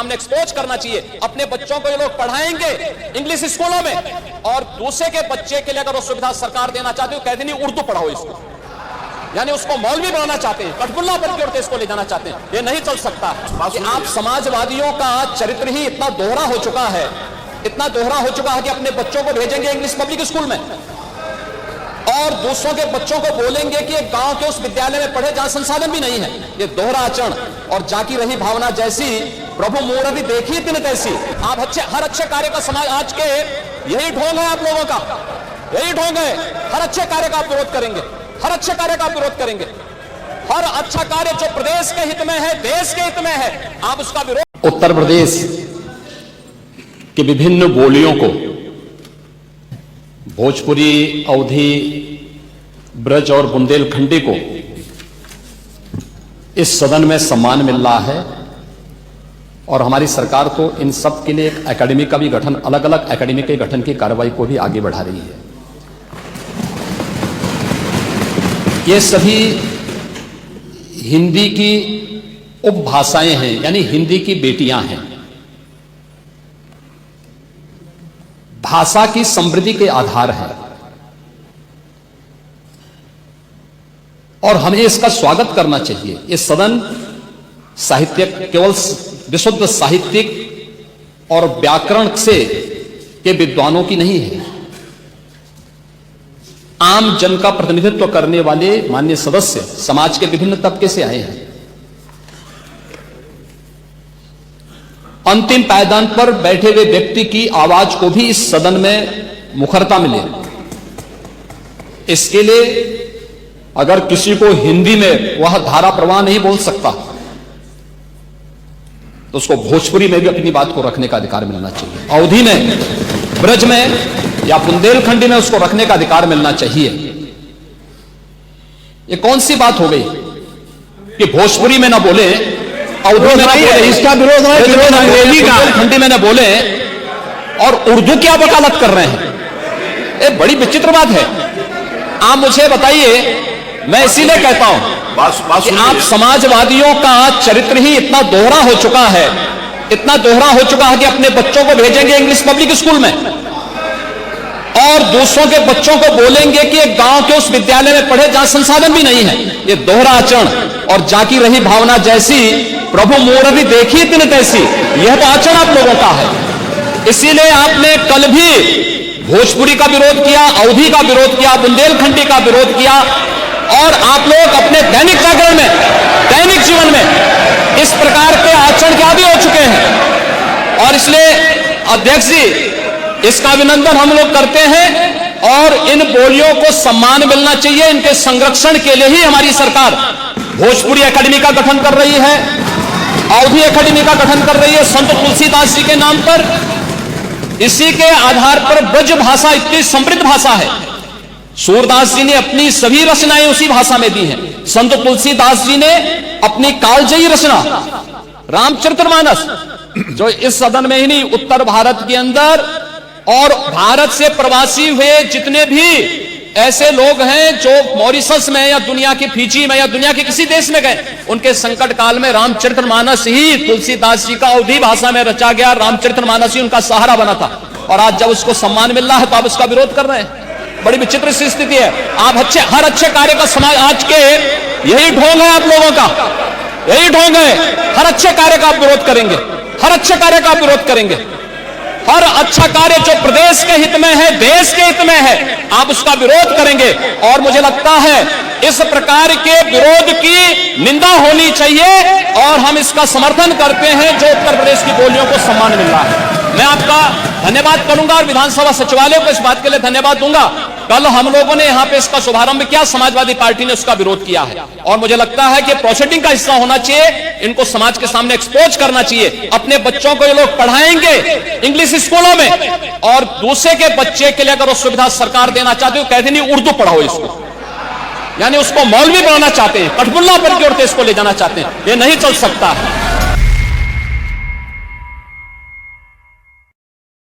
सामने एक्सपोज करना चाहिए। अपने बच्चों को ये लोग पढ़ाएंगे इंग्लिश स्कूलों में, और दूसरे के बच्चे के लिए अगर वो सुविधा सरकार देना चाहती है, कहते नहीं उर्दू पढ़ाओ इसको, यानी उसको मौलवी बनाना चाहते हैं, कठपुल्ला बन के इसको ले जाना चाहते हैं। ये नहीं चल सकता कि आप समाजवादियों का चरित्र ही इतना दोहरा हो चुका है, इतना दोहरा हो चुका है कि अपने बच्चों को भेजेंगे इंग्लिश पब्लिक स्कूल में और दूसरों के बच्चों को बोलेंगे कि एक गांव के उस विद्यालय में पढ़े जहां संसाधन भी नहीं है। ये दोहरा आचरण और जाकी रही भावना जैसी प्रभु मूर्ति देखी तिन तैसी। आप हर अच्छे कार्य का समाज आज के यही ढोंग है आप लोगों का, यही ढोंग है। हर अच्छे कार्य का आप विरोध करेंगे, हर अच्छे कार्य का आप विरोध करेंगे, हर अच्छा कार्य जो प्रदेश के हित में है, देश के हित में है, आप उसका विरोध। उत्तर प्रदेश की विभिन्न बोलियों को, भोजपुरी, अवधी, ब्रज और बुंदेलखंडी को इस सदन में सम्मान मिल रहा है और हमारी सरकार तो इन सब के लिए एक एकेडमी का भी गठन, अलग अलग एकेडमी के गठन की कार्रवाई को भी आगे बढ़ा रही है। ये सभी हिंदी की उपभाषाएं हैं, यानी हिंदी की बेटियां हैं। भाषा की समृद्धि के आधार है और हमें इसका स्वागत करना चाहिए। ये सदन साहित्यिक, केवल विशुद्ध साहित्यिक और व्याकरण से के विद्वानों की नहीं है, आम जन का प्रतिनिधित्व करने वाले माननीय सदस्य समाज के विभिन्न तबके से आए हैं। अंतिम पायदान पर बैठे हुए व्यक्ति की आवाज को भी इस सदन में मुखरता मिले। इसके लिए अगर किसी को हिंदी में वह धारा प्रवाह नहीं बोल सकता तो उसको भोजपुरी में भी अपनी बात को रखने का अधिकार मिलना चाहिए, अवधी में, ब्रज में या बुंदेलखंडी में उसको रखने का अधिकार मिलना चाहिए। ये कौन सी बात हो गई कि भोजपुरी में ना बोले, अवधी में ना बोले, इसका विरोध है, विरोध अंग्रेजी का, बुंदेलखंडी में ना बोले और उर्दू क्या वकालत कर रहे हैं? ये बड़ी विचित्र बात है। आप मुझे बताइए, मैं इसीलिए कहता हूं कि आप समाजवादियों का चरित्र ही इतना दोहरा हो चुका है, इतना दोहरा हो चुका है कि अपने बच्चों को भेजेंगे इंग्लिश पब्लिक स्कूल में और दूसरों के बच्चों को बोलेंगे कि एक गांव के उस विद्यालय में पढ़े जहां संसाधन भी नहीं है। ये दोहरा आचरण और जाकी रही भावना जैसी प्रभु मूर्ति देखी तिन तैसी, यह तो आचरण आप लोगों का है। इसीलिए आपने कल भी भोजपुरी का विरोध किया, अवधी का विरोध किया, बुंदेलखंडी का विरोध किया और आप लोग अपने दैनिक जागरण में, दैनिक जीवन में इस प्रकार के आचरण के आदी हो चुके हैं। और इसलिए अध्यक्ष जी, इसका अभिनंदन हम लोग करते हैं और इन बोलियों को सम्मान मिलना चाहिए। इनके संरक्षण के लिए ही हमारी सरकार भोजपुरी एकेडमी का गठन कर रही है, अवधी एकेडमी का गठन कर रही है संत तुलसीदास जी के नाम पर। इसी के आधार पर ब्रज भाषा इतनी समृद्ध भाषा है। सूरदास जी ने अपनी सभी रचनाएं उसी भाषा में दी हैं। संत तुलसीदास जी ने अपनी कालजयी रचना रामचरितमानस, जो इस सदन में ही नहीं, उत्तर भारत के अंदर और भारत से प्रवासी हुए जितने भी ऐसे लोग हैं जो मॉरिशस में या दुनिया की फिजी में या दुनिया के किसी देश में गए, उनके संकट काल में रामचरितमानस ही तुलसीदास जी का अवधी भाषा में रचा गया, रामचरितमानस ही उनका सहारा बना था। और आज जब उसको सम्मान मिल रहा है तो आप उसका विरोध कर रहे हैं। बड़ी विचित्र सी स्थिति है। आप हर अच्छे कार्य का समाज आज के यही ढोंग है आप लोगों का, यही ढोंग है। हर अच्छे कार्य का आप विरोध करेंगे, हर अच्छे कार्य का आप विरोध करेंगे, हर अच्छा कार्य जो प्रदेश के हित में है, देश के हित में है, आप उसका विरोध करेंगे। और मुझे लगता है इस प्रकार के विरोध की निंदा होनी चाहिए और हम इसका समर्थन करते हैं जो उत्तर प्रदेश की बोलियों को सम्मान मिल रहा है। मैं आपका धन्यवाद करूंगा और विधानसभा सचिवालय को इस बात के लिए धन्यवाद दूंगा। कल हम लोगों ने यहां पे इसका शुभारंभ किया, समाजवादी पार्टी ने उसका विरोध किया है और मुझे लगता है कि प्रोसीडिंग का हिस्सा होना चाहिए, इनको समाज के सामने एक्सपोज करना चाहिए। अपने बच्चों को ये लोग पढ़ाएंगे इंग्लिश स्कूलों में और दूसरे के बच्चे के लिए अगर वो सुविधा सरकार देना चाहती है, कहते नहीं उर्दू पढ़ाओ इसको, यानी उसको मौलवी बनाना चाहते हैं, कठपुल्ला बन के इसको ले जाना चाहते हैं। ये नहीं चल सकता है।